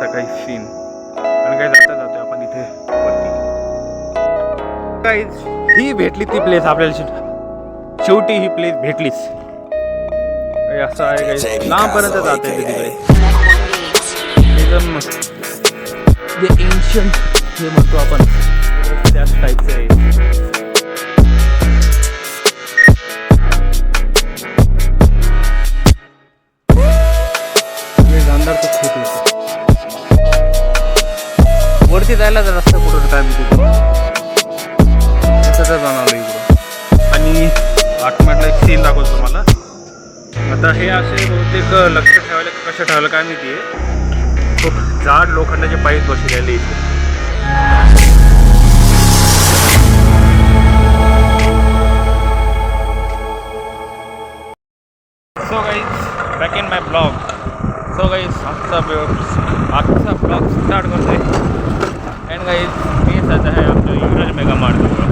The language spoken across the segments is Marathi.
असा काही सीन आणि काही जाता जातो आपण इथे वरती काही ही भेटली ती प्लेस आपल्याला शेवटी ही प्लेस भेटलीच. असं आहे काही लांबपर्यंत जाता येते तिकडे एकदम जे एन्शियंट हे म्हणतो आपण त्याच टाईपचं आहे. अंधार तर खूप आहे. वरती जायला तर रस्ता कुठं काय मी तिथं जाणार इकडं. आणि आठमॅटला एक सीन दाखवतो तुम्हाला. आता हे असे बहुतेक लक्ष ठेवायला कसं ठेवायला काय माहिती आहे. खूप जाड लोखंडाचे पाईप बसलेले इथे. So guys back in my blog. So guys आजचा ब्लॉग स्टार्ट करतो आहे. अँड गाईज मी सध्या आहे आमच्या युवराज मेगा मार्टजवळ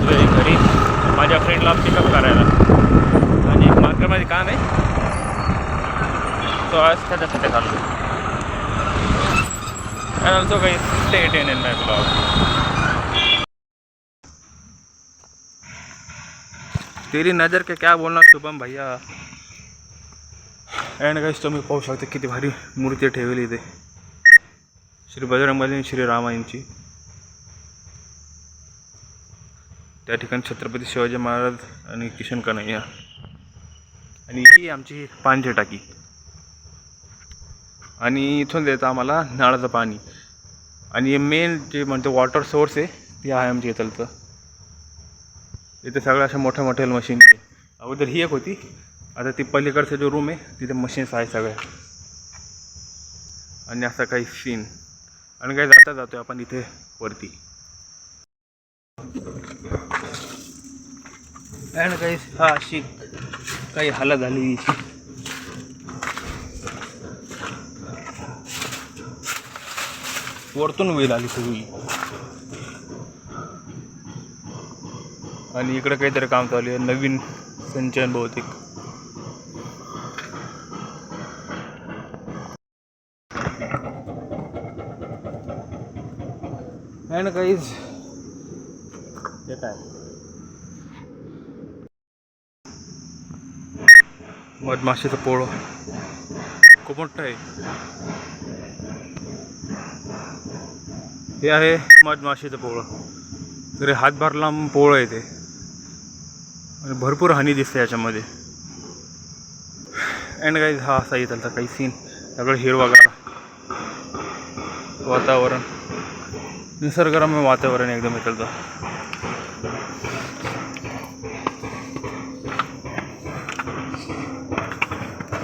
आणि घरी माझ्या फ्रेंडला पिकअप करायला आणि एक मार्केटमध्ये काम आहे. सो आज त्याच्यासाठी चाललो. And also guys stay tuned in my blog. तेरी नज़र के क्या बोलना शुभम भैया. अँड गाईज तुम्ही पाहू शकता किती भारी मूर्ती ठेवली इथे श्री बजरंगबली आणि श्री रामायणची. त्या ठिकाणी छत्रपती शिवाजी महाराज आणि किशन कन्हैया. आणि ही आमची पाण्याची टाकी आणि इथून देतं आम्हाला नळाचं पाणी. आणि मेन जे म्हणतो वॉटर सोर्स आहे ते आहे आमच्या इथलचं. इथे सगळ्या अशा मोठ्या मोठ्या मशीन. अगोदर ही एक होती, आता ती पलीकडचा जो रूम आहे तिथे मशीन्स आहे सगळ्या. आणि असा काही सीन आणि काही जाता जातो आपण इथे वरती. अँड काही हा अशी काही हालत झाली. वरतून वेल आली सगळी आणि इकडे काहीतरी काम चालू आहे नवीन संचयन बहुतेक. अँड गाईज हे काय मधमाशीचं पोळं खूप मोठं आहे. हे आहे मधमाशीचं पोळं. तरी हातभार लांब पोळं आहे ते आणि भरपूर हानी दिसते याच्यामध्ये. अँड गाईज हा असा इथलचा काही सीन. सगळं हिरवागार वातावरण, निसर्गरम्य वातावरण एकदम इथलचं.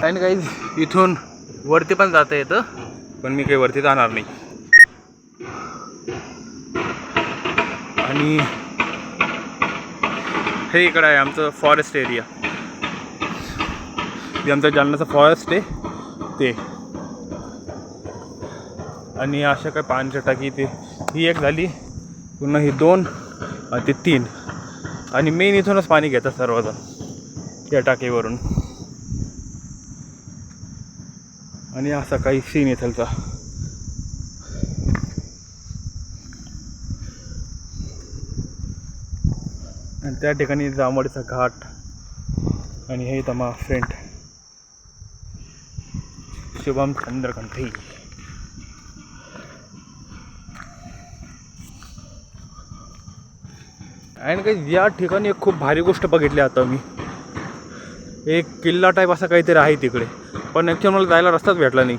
अँड गाईज इथून वरती पण जाता येतं पण मी काही वरती जाणार नाही. आणि हे इकडं आहे आमचं फॉरेस्ट एरिया. जे आमचं जालन्याचं फॉरेस्ट आहे ते. आणि अशा काय पाण्याच्या टाकी ते ही एक झाली, पुन्हा ही 2 आणि ते 3. आणि मेन इथूनच पाणी घेतात सर्वजण या टाकीवरून. आणि असा काही सीन इथलचा. आणि त्या ठिकाणी जांभळीचा घाट. आणि हे तमा फ्रेंड शुभम चंद्रकांत. आणि काही या ठिकाणी एक खूप भारी गोष्ट बघितली आता मी. एक किल्ला टाईप असा काहीतरी आहे तिकडे, पण ॲक्च्युअली मला जायला रस्ताच भेटला नाही.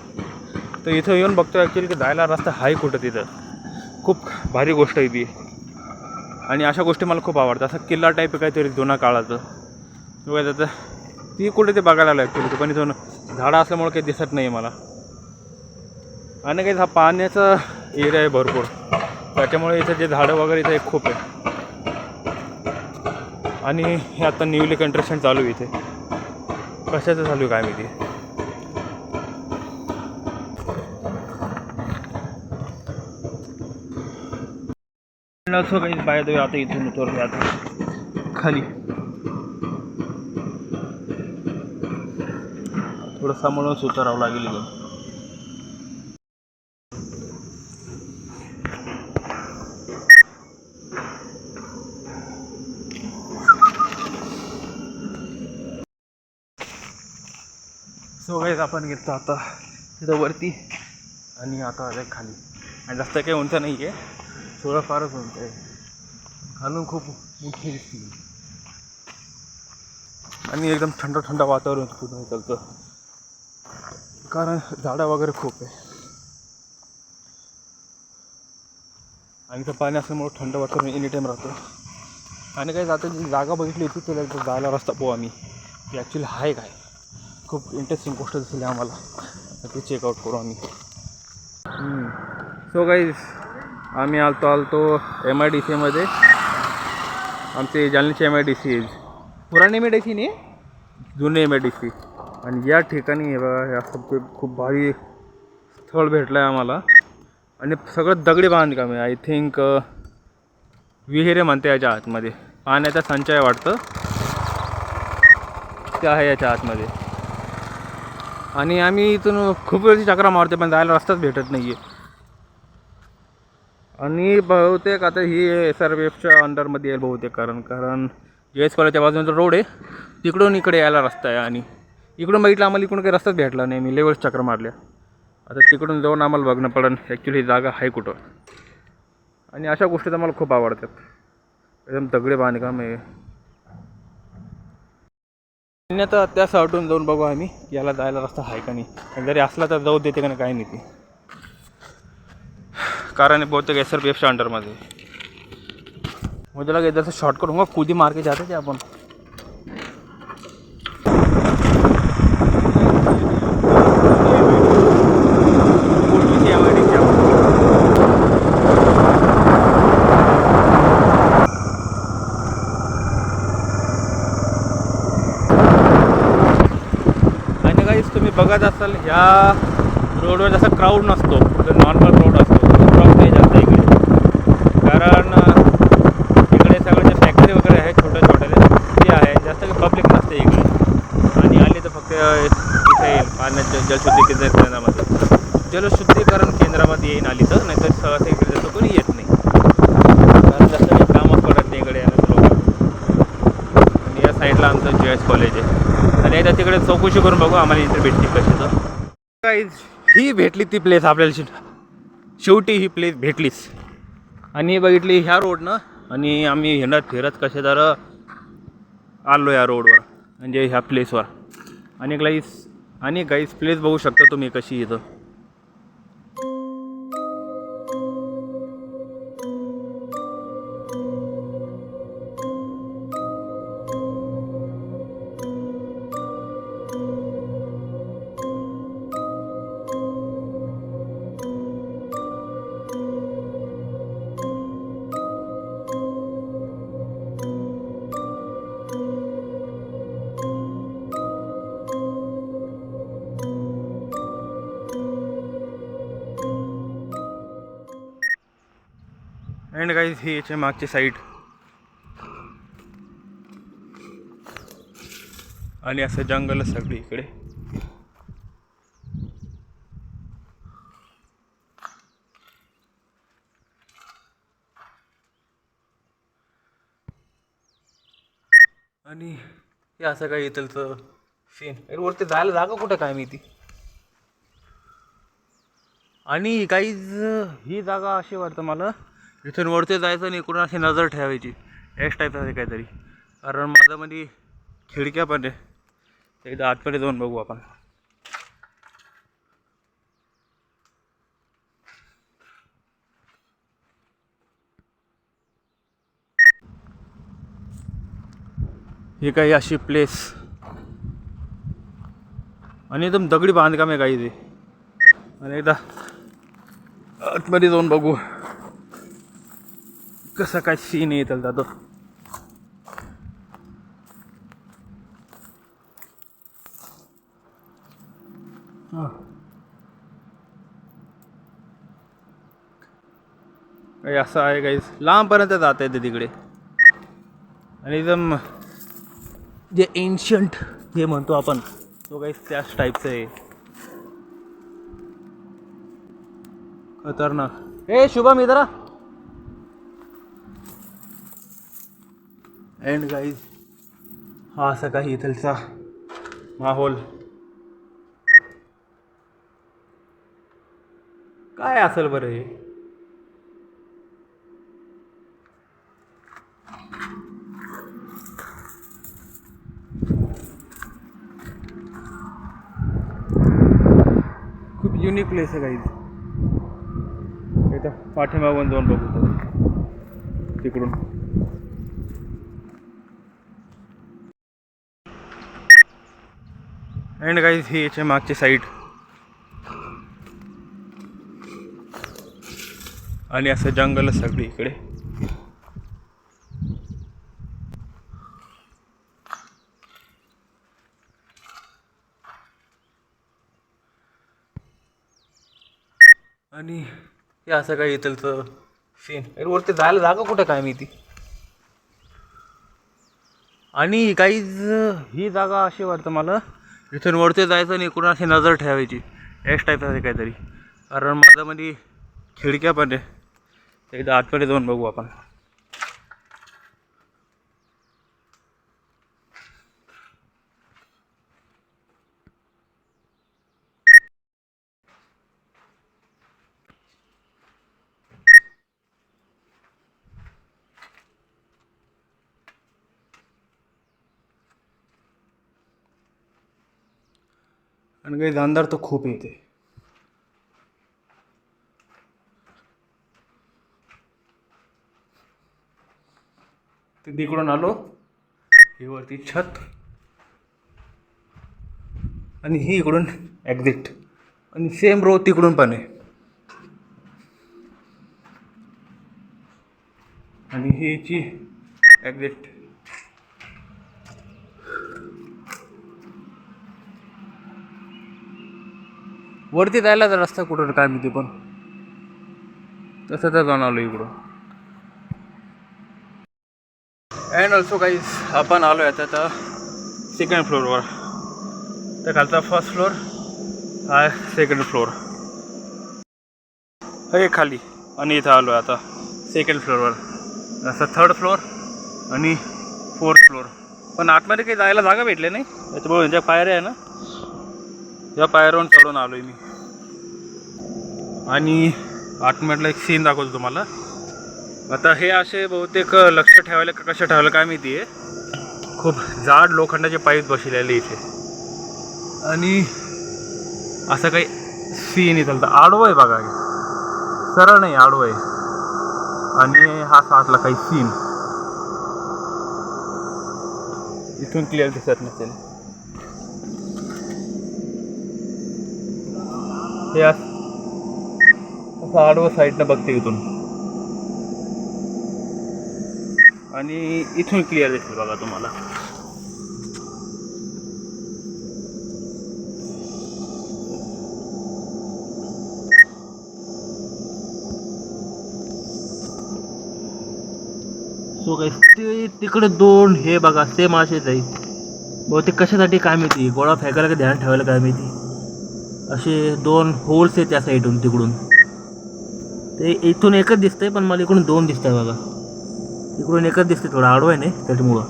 तर इथं येऊन बघतो ॲक्च्युअली की जायला रस्ता आहे कुठं तिथं. खूप भारी गोष्ट आहे ती. आणि अशा गोष्टी मला खूप आवडतात. असं किल्ला टाईप काहीतरी जुना काळाचं बघायचं तर ती कुठे ते बघायला आलं ॲक्च्युली. पण इथून झाडं असल्यामुळे काही दिसत नाही मला. आणि काही हा पाण्याचा एरिया आहे भरपूर, त्याच्यामुळे इथं जे झाडं वगैरे इथं खूप आहे. आणि हे आता न्यूली कंस्ट्रक्शन चालू आहे इथे. कशाचं चालू आहे काय माहिती. काही बाहेर आता इथून उतरलो आता खाली. थोडं सांभाळूनच उतरावं लागेल इथून. सो गाईज आपण घेतो आता तिथं वरती आणि आता आलं खाली. आणि जास्त काही उंच नाही आहे, थोडंफारच उंच आहे. खालून खूप मोठी दिसते आणि एकदम थंड थंड वातावरण पूर्ण चालतं, कारण झाडं वगैरे खूप आहे. आणि तर पाणी असल्यामुळे थंड वातावरण एनी टाईम राहतं. आणि काही जातं जी जागा बघितली होती त्याला एकदा जायला रस्ता पाहू आम्ही, ती ॲक्च्युली आहे काय. खूप इंटरेस्टिंग गोष्ट दिसली आम्हाला, ते चेकआउट करू आम्ही. सो गाईज आम्ही आलतो MIDCमध्ये. आमचे जालन्याचे MIDC आहे, पुराणे MIDC नाही, जुने MIDC. आणि या ठिकाणी बघा हे असं खूप भारी स्थळ भेटलं आहे आम्हाला. आणि सगळं दगडी बांधकाम आहे. आय थिंक विहिरे म्हणते याच्या आतमध्ये, पाण्याचा संचय वाटतं ते आहे याच्या आतमध्ये. आणि आम्ही इथून खूप वेळची चक्रा मारते पण जायला रस्ताच भेटत नाही आहे. आणि बहुतेक आता ही SRPFच्या अंडरमध्ये येईल बहुतेक, कारण JS कॉलेजच्या बाजूचा रोड आहे, तिकडून इकडे यायला रस्ता आहे. आणि इकडून बघितलं आम्हाला इकडून काही रस्ताच भेटला नाही. मी लेवल चक्र मारल्या, आता तिकडून जाऊन आम्हाला बघणं पडेल ॲक्च्युली जागा आहे कुठं. आणि अशा गोष्टी तर मला खूप आवडतात, एकदम दगडी बांधकाम आहे. आणि आता त्या साईडून जाऊन बघू आम्ही याला जायला रस्ता आहे का नाही. जरी असला तर जाऊ देते का नाही काही नाही ती, कारण बहुतेक SRPFच्या अंडरमध्ये. मुझे लगा इधर से शॉर्टकट होगा, खुद ही मार के जाते थे अपन. आणि काहीच तुम्ही बघत असाल ह्या रोडवर जसा क्राऊड नसतो, जो नॉर्मल रोड असतो क्राऊड नाही जास्त इकडे. कारण इकडे सगळं जे फॅक्टरी वगैरे आहे छोट्या ते आहे, जास्त काही पब्लिक नसते इकडे. आणि आली तर फक्त इथे येईल पाण्याच्या जलशुद्धीकरण केंद्रामध्ये, जलशुद्धीकरण केंद्रामध्ये येईन आली तर, नाहीतर सहसा इकडे जास्त कोणी येत नाही, कारण जास्त काही कामच पडत नाही इकडे येणं लोक. आणि या साईडला आमचं JS कॉलेज आहे. आणि एकदा तिकडे चौकशी करून बघू आम्हाला इथे भेटली कशी. तर काहीच ही भेटली ती प्लेस आपल्याला, शेवटी ही प्लेस भेटलीच. आणि बघितली ह्या रोडनं, आणि आम्ही हिंडत फिरत कसे तर आलो या रोडवर, म्हणजे ह्या प्लेसवर. आणि गाईस प्लेस बघू शकता तुम्ही कशी इथं. अँड गाईज ही याच्या मागची साईड, आणि असं जंगल सगळी इकडे. आणि हे असं काय इथलचं सीन. वरती जायला जागा कुठं काय माहिती. आणि काहीच ही जागा अशी वाटतं मला, इथून वरती जायचं आणि इकडून अशी नजर ठेवायची, एस टाईप आहे काहीतरी. कारण माझ्यामध्ये खिडक्या पण आहे, एकदा आतमध्ये जाऊन बघू आपण. ही काही अशी प्लेस, आणि एकदम दगडी बांधकाम आहे काही ते. आणि एकदा आतमध्ये जाऊन बघू कसं काय सीन येतं जातो. काही असं आहे काही लांबपर्यंत जाता येते तिकडे. आणि एकदम जे एन्शंट हे म्हणतो आपण तो काही त्याच टाईपचं आहे. खतरनाक. ए शुभम इधर आ. अँड गाईज हा असा काही इथलचा माहोल. काय असेल बरं हे. खूप युनिक प्लेस आहे गाईज. इथं पाठीमागून जाऊन बघू तिकडून. अँड गाईज ही याच्या मागची साईड. आणि असं जंगल सगळी इकडे. आणि हे असं काही इथलचं सीन. वरती जायला जागा कुठं काय माहिती. आणि काहीच ही जागा अशी वाटतं मला, इथून वरती जायचं आणि इकडून अशी नजर ठेवायची याच टाईप आहे काहीतरी. कारण माझ्यामध्ये खिडक्या पण आहे. एकदा आतमध्ये जाऊन बघू आपण. आणि काही अंधार तर खूप येते. तिकडून आलो. ही वरती छत आणि ही इकडून एक्झिट. आणि सेम रो तिकडून पण आहे. आणि ही ची एक्झिट. वरती जायला तर रस्ता कुठं काय माहिती, पण तसं तर जाऊन आलो इकडून. अँड ऑल्सो गाईज आपण आलो आहे आता सेकंड फ्लोअरवर. तर खालचा फर्स्ट फ्लोअर हा सेकंड फ्लोअर हे खाली. आणि इथं आलो आहे आता सेकंड फ्लोअरवर. असं थर्ड फ्लोअर आणि फोर्थ फ्लोअर. पण आतमध्ये काही जायला जागा भेटली नाही. याच्यामुळे ज्या पायऱ्या आहे ना, या पायऱ्यावरून चढून आलो आहे मी. आणि आतमधला एक सीन दाखवतो तुम्हाला. आता हे असे बहुतेक लक्ष ठेवायला का कशा ठेवायला काय माहिती आहे. खूप जाड लोखंडाचे पाईप बसलेले इथे. आणि असं काही सीन इथं आडवं आहे बघा. सरळ नाही, आडवं आहे. आणि हा सातला काही सीन इथून क्लिअर दिसत नसेल. हे असं आडवं साईडनं बघते इथून. आणि इथून क्लिअर दिसेल बघा तुम्हाला. सो काही ते तिकडे दोन हे बघा सेम असेच आहे. बहुतेक कशासाठी काय माहिती, गोळा फेकायला का ध्यान ठेवायला काय माहिती. असे दोन होल्स आहेत त्या साईडून तिकडून. ते इथून एकच दिसतंय, पण मला इकडून दोन दिसत आहे बघा. इकडून एकच दिसते, थोडं आडवं आहे नाही त्याच्यामुळं.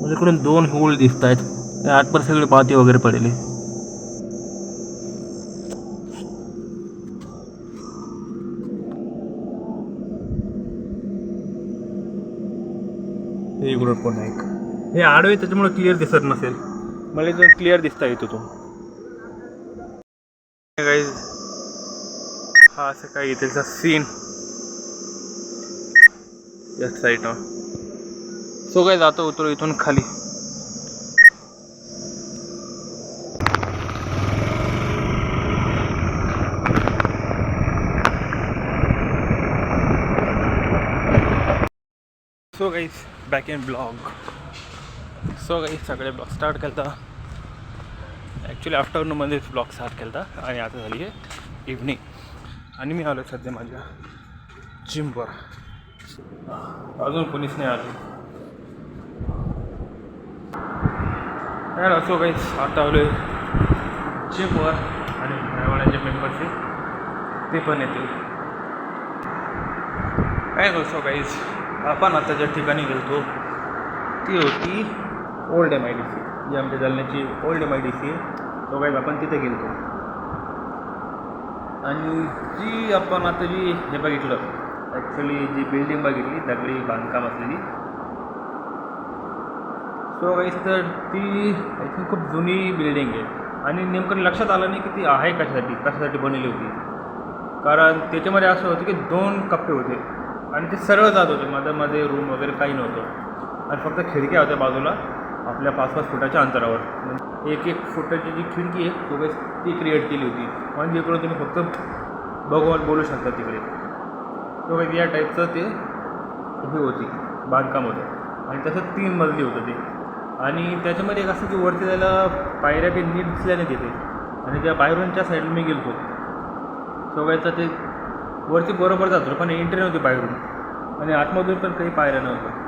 मला इकडून दोन होल दिसत आहेत. आतपर सगळे पाती वगैरे पडले. हे इकडून पण एक हे आडवे त्याच्यामुळे क्लिअर दिसत नसेल. मला इथून क्लिअर दिसता येतो तो. गाईज हा असं काही इथेचा सीन या साईडनं. सो काय जातो उतरू इथून खाली. So guys back in blog. So guys सगळे ब्लॉग स्टार्ट केला होता. ॲक्च्युली आफ्टरनूनमध्येच ब्लॉग स्टार्ट केला होता. आणि आता झाली आहे इव्हनिंग. आणि मी आलो सध्या माझ्या जिमवर. अजून कोणीच नाही आलं. काय असो काहीच आता आलो जिमवर आणि घरावाल्याचे मेंबर्स ते पण येतील. काय नसो काहीच आपण आता ज्या ठिकाणी गेलतो ती होती ओल्ड MIDC, जी आमच्या जालन्याची ओल्ड MIDC आहे. तो काही आपण तिथे गेलतो आणि जी आपण आता जी हे बघितलं ॲक्च्युली जी बिल्डिंग बघितली दगडी बांधकाम असलेली, सो गाईस तर ती आय थिंक खूप जुनी बिल्डिंग आहे आणि नेमकं लक्षात आलं नाही की ती आहे कशासाठी बनवली होती. कारण त्याच्यामध्ये असं होतं की 2 कप्पे होते आणि ते सरळ जात होते, मध्ये रूम वगैरे काही नव्हतं आणि फक्त खिडक्या होत्या बाजूला आपल्या 5-5 फुटाच्या अंतरावर. म्हणजे 1-1 फुटाची जी खिडकी आहे तो ती क्रिएट केली होती म्हणजे इकडून तुम्ही फक्त भगवान बोलू शकता तिकडे. तो काही या टाईपचं ते हे होती बांधकाम होतं आणि तसं 3 मजली होतं ते. आणि त्याच्यामध्ये एक असं की वरती जायला पायऱ्या काही नीट दिसल्या नाही तिथे आणि त्या बाहेरूनच्या साईडला मी गेलो सगळ्याचं ते वरती बरोबर जातो पण एंट्री नव्हती बाहेरून आणि आतमधून पण काही पायऱ्या नव्हतं.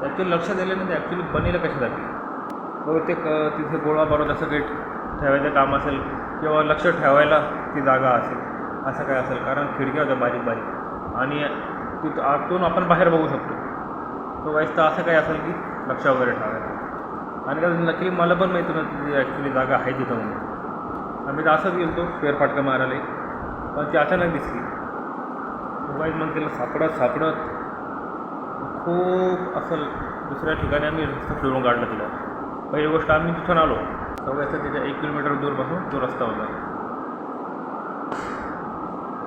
ॲक्च्युली लक्षात आलं नाही ते ॲक्च्युली बनेलं कशासाठी. बहुतेक तिथे गोळा बारूद असं काही ठेवायचं काम असेल किंवा लक्ष ठेवायला ती जागा असेल असं काय असेल. कारण खिडक्या होत्या बारीक बारीक आणि तिथं आतून आपण बाहेर बघू शकतो. तो वाईस तर असं काय असेल की लक्ष वगैरे ठेवायचं. आणि काय नक्की मला पण माहिती नव्हती ती ॲक्च्युली जागा आहे तिथं म्हणून. आम्ही तर असंच गेलो फेरफाटका मारायला पण ती अचानक दिसली. वाईस मग तिला सापडत खूप असं दुसऱ्या ठिकाणी आम्ही रस्ता फिरून काढला तिला. पहिली गोष्ट आम्ही तिथून आलो सगळ्याचं त्याच्या 1 किलोमीटर दूरपासून तो रस्ता होता.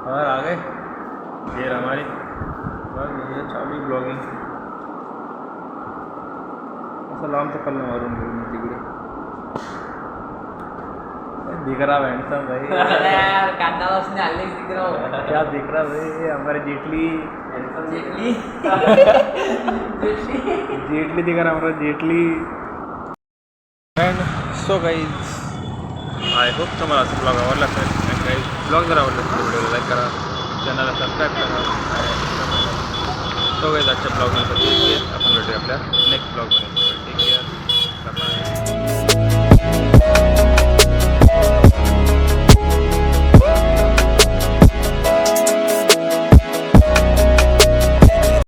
और आगे देर हमारी चालू ब्लॉगिंग असं लांबचा पल्ला मारून गेलो मी तिकडे. दिख रहा हैंडसम भाई क्या दिख रहा भाई हमारे जेटली जेटली दिख रहा हमारा Jaitley. And so guys I hope तुम्हाला असं ब्लॉग आवडला असेल. अँड गाईज ब्लॉग जर आवडला असेल व्हिडिओला लाईक करा, चॅनलला सबस्क्राईब करा. सो गाईज आजच्या ब्लॉगनंतर आपण भेटूया आपल्या नेक्स्ट ब्लॉगमध्ये. Take care, bye.